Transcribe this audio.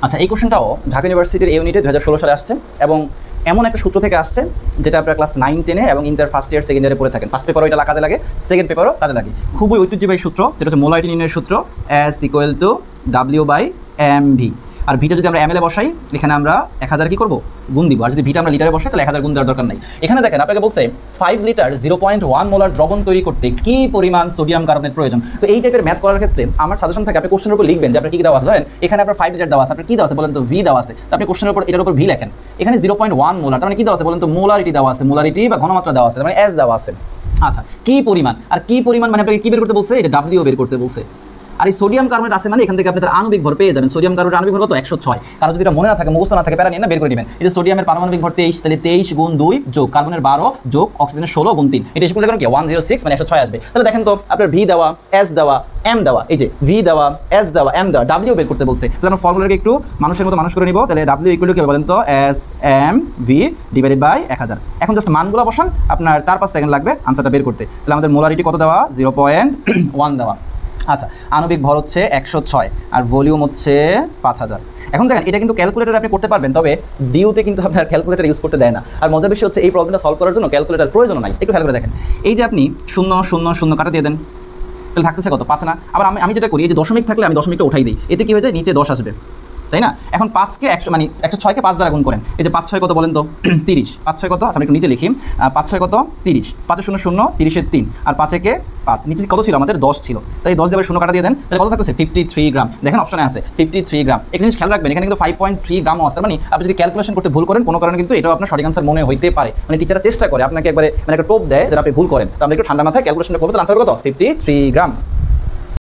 আচ্ছা, এই কোশ্চেনটাও ঢাকা ইউনিভার্সিটির ইউনিটে 2016 সালে আসছে এবং এমন একটা সূত্র থেকে আসছে যেটা আপনারা ক্লাস 9-10 এবং ইন্টার ফার্স্ট ইয়ার সেকেন্ড ইয়ারে পড়ে থাকেন। ফার্স্ট পেপারও এটা কাজে লাগে, সেকেন্ড পেপারও কাজে লাগে। খুবই ঐতিহ্যবাহী সূত্র, যেটা হচ্ছে মোলারিটি নির্ণয়ের সূত্র, S = W/mv। আর ভিটা যদি আমরা ml এ বসাই, এখানে আমরা 1000 কি করব, গুণ দিব। আর যদি ভিটা আমরা লিটারে বসাই তাহলে 1000 গুণ দেওয়ার দরকার নাই। এখানে দেখেন আপনাকে বলছে 5 লিটার 0.1 মোলার দ্রবণ তৈরি করতে কি পরিমাণ সোডিয়াম কার্বনেট প্রয়োজন। তো এই টাইপের ম্যাথ করার ক্ষেত্রে আমার সাজেশন থাকে আপনি কোশ্চেনের উপর লিখবেন যে আপনার কি দেওয়া আছে। ধরেন এখানে আপনার 5 লিটার দেওয়া আছে, আপনার কি দেওয়া আছে বলেন তো, ভি দেওয়া আছে। তো আপনি কোশ্চেনের উপর এটার উপর ভি লেখেন। এখানে 0.1 মোলার, তার মানে কি দেওয়া আছে বলেন তো, মোলারিটি দেওয়া আছে, মোলারিটি বা ঘনমাত্রা দেওয়া আছে, মানে S দেওয়া আছে। আচ্ছা, কি পরিমাণ, আর কি পরিমাণ মানে আপনাকে কি বের করতে বলছে, এটা W বের করতে বলছে। আর এই সোডিয়াম কার্বনেট আছে মানে এখান থেকে আপনি তার আণবিক ভর পেয়ে যাবেন। সোডিয়াম কার্বনেট আণবিক ভর কত, 106। কারণ যদি এটা মনে না থাকে, মুখস্থ না থাকে, প্যারা নিয়ে না বের করে নেবেন। এই যে সোডিয়ামের পারমাণবিক ভর 23, তাহলে 23 গুণ 2 যোগ কার্বনের 12 যোগ অক্সিজেনের 16 গুণ 3, এটা ইকুয়াল কি 106, মানে 106 আসবে। তাহলে দেখেন তো আপনার ভি দেওয়া, S দেওয়া, M দেওয়া, এই যে ভি দেওয়া, S দেওয়া, M দেওয়া, W বের করতে বলছে। তাহলে আমরা ফর্মুলাকে একটু মানুষের মতো মানুষ করে নিব। তাহলে W ইকুয়াল টু কি বলেন তো, S/mv ডিভাইডেড বাই 1000। এখন জাস্ট মানগুলো বসান, আপনার 4-5 সেকেন্ড লাগবে আনসারটা বের করতে। তাহলে আমাদের মোলারিটি কত দেওয়া, 0.1 দেওয়া। আচ্ছা, আণবিক ভর হচ্ছে 106 আর ভলিউম হচ্ছে 5000। এখন দেখেন এটা কিন্তু ক্যালকুলেটর আপনি করতে পারবেন, তবে ডিউতে কিন্তু আপনার ক্যালকুলেটর ইউজ করতে দেয় না। আর মজার বিষয় হচ্ছে এই প্রবলেমটা সলভ করার জন্য ক্যালকুলেটর প্রয়োজন নাই। একটু খেয়াল করে দেখেন, এই যে আপনি 0 0 0 কাটা দিয়ে দেন, তাহলে থাকতেছে কত, 5 না। আবার আমি যেটা করি, এই যে দশমিক থাকলে আমি দশমিকটা উঠাই দিই, এতে কি হয়ে যায়, নিচে 10 আসবে, তাই না। এখন 5কে 100 মানে 106কে 5 দ্বারা গুণ করেন। এই যে 5-6 কত বলেন তো, 30। 5-6 কত, আচ্ছা আমি একটু নিচে লিখি, 5-6 কত, 30। 5 0 0, 30 3, আর 5-এ 5, নিচে কত ছিল আমাদের, 10 ছিল। তাই 10 দিয়ে 0 কাটা দিয়ে দেন, তাহলে কত থাকতেছে, 53 গ্রাম। দেখেন অপশনে আছে 53 গ্রাম। একটা জিনিস খেয়াল রাখবেন, এখানে কিন্তু 5.3 গ্রামও আছে। মানে আপনি যদি ক্যালকুলেশন করতে ভুল করেন কোনো কারণে, কিন্তু এটাও আপনার সঠিক আনসার মনে হইতে পারে। মানে টিচাররা চেষ্টা করে আপনাকে একবারে মানে একটা টোপ দেয় যেটা আপনি ভুল করেন। তো আমরা একটু ঠান্ডা মাথায় ক্যালকুলেশনটা করবো, তাহলে আনসার কত, 53 গ্রাম।